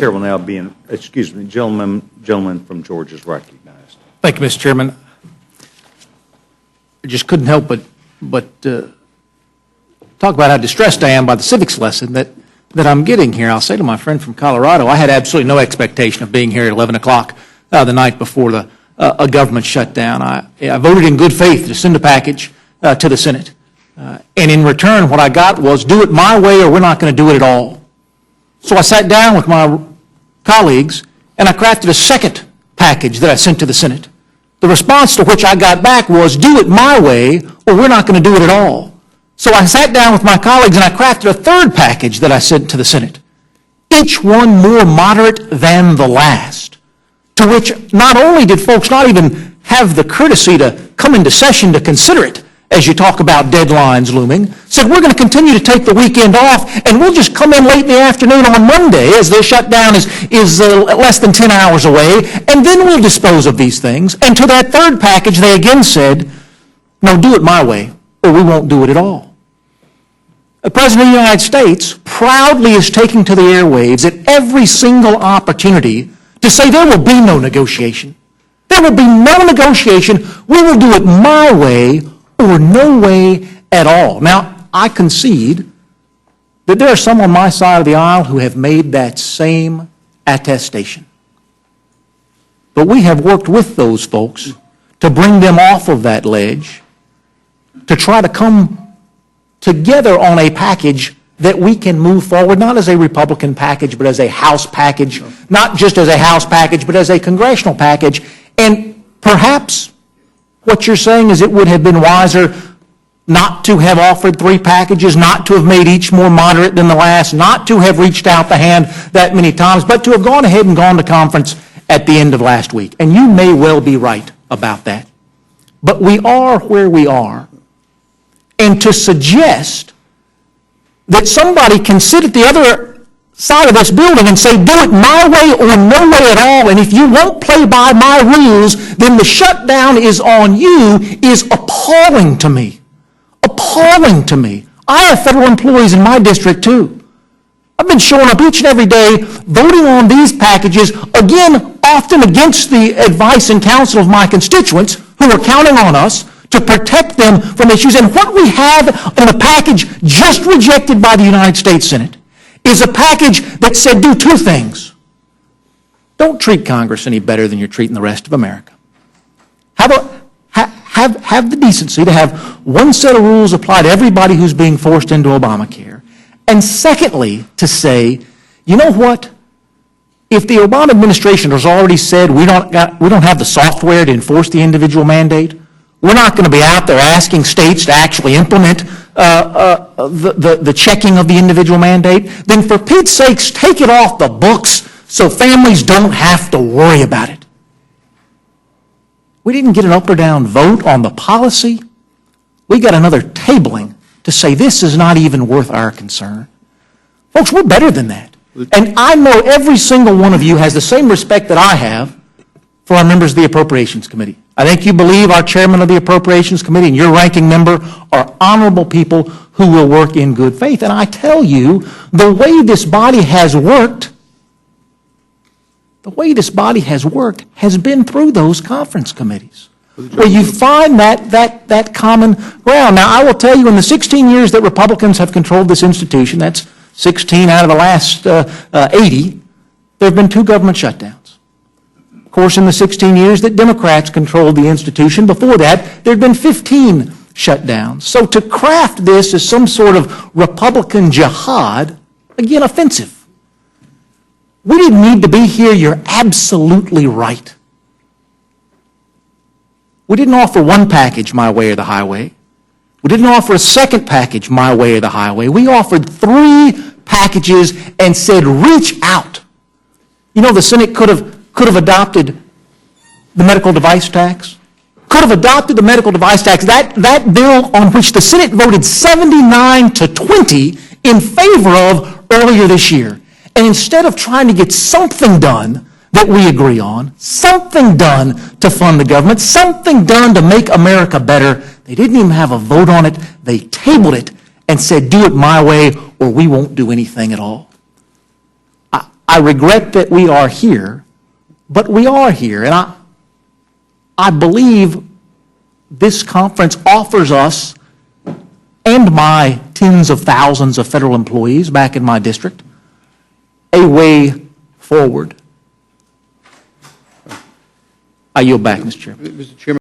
chair will now be in, excuse me, gentleman from Georgia is recognized. Thank you, Mr. Chairman. I just couldn't help but talk about how distressed I am by the civics lesson that I'm getting here. I'll say to my friend from Colorado, I had absolutely no expectation of being here at 11 o'clock the night before a government shutdown. I voted in good faith to send a package to the Senate. And in return, what I got was do it my way or we're not going to do it at all. So I sat down with my colleagues and I crafted a second package that I sent to the Senate. The response to which I got back was do it my way or we're not going to do it at all. So I sat down with my colleagues and I crafted a third package that I sent to the Senate, each one more moderate than the last, to which not only did folks not even have the courtesy to come into session to consider it, as you talk about deadlines looming, said we're going to continue to take the weekend off and we'll just come in late in the afternoon on Monday as the shutdown is less than 10 hours away, and then we'll dispose of these things. And to that third package, they again said, no, do it my way or we won't do it at all. The President of the United States proudly is taking to the airwaves at every single opportunity to say there will be no negotiation. There will be no negotiation. We will do it my way or no way at all. Now, I concede that there are some on my side of the aisle who have made that same attestation. But we have worked with those folks to bring them off of that ledge, to try to come together on a package that we can move forward, not as a Republican package, but as a House package, not just as a House package, but as a congressional package. And perhaps what you're saying is it would have been wiser not to have offered three packages, not to have made each more moderate than the last, not to have reached out the hand that many times, but to have gone ahead and gone to conference at the end of last week. And you may well be right about that. But we are where we are. And to suggest that somebody can sit at the other side of this building and say, do it my way or no way at all, and if you won't play by my rules, then the shutdown is on you, is appalling to me. Appalling to me. I have federal employees in my district too. I've been showing up each and every day, voting on these packages, again, often against the advice and counsel of my constituents who are counting on us to protect them from issues. And what we have in the package just rejected by the United States Senate is a package that said do two things. Don't treat Congress any better than you're treating the rest of America. Have the decency to have one set of rules apply to everybody who's being forced into Obamacare. And secondly, to say, you know what? If the Obama administration has already said we don't have the software to enforce the individual mandate, we're not going to be out there asking states to actually implement the checking of the individual mandate, then for Pete's sakes, take it off the books so families don't have to worry about it. We didn't get an up or down vote on the policy. We got another tabling to say this is not even worth our concern. Folks, we're better than that. And I know every single one of you has the same respect that I have for our members of the Appropriations Committee. I think you believe our chairman of the Appropriations Committee and your ranking member are honorable people who will work in good faith. And I tell you, the way this body has worked has been through those conference committees, where you find that common ground. Now, I will tell you, in the 16 years that Republicans have controlled this institution, that's 16 out of the last 80, there have been two government shutdowns. Of course, in the 16 years that Democrats controlled the institution, before that, there had been 15 shutdowns. So to craft this as some sort of Republican jihad, again, offensive. We didn't need to be here. You're absolutely right. We didn't offer one package, my way or the highway. We didn't offer a second package, my way or the highway. We offered three packages and said, reach out. You know, the Senate could have adopted the medical device tax. Could have adopted the medical device tax. That bill on which the Senate voted 79-20 in favor of earlier this year. And instead of trying to get something done that we agree on, something done to fund the government, something done to make America better, they didn't even have a vote on it. They tabled it and said, do it my way or we won't do anything at all. I regret that we are here, but we are here. And I believe this conference offers us and my tens of thousands of federal employees back in my district a way forward. I yield back, Mr. Chairman. Mr. Chairman.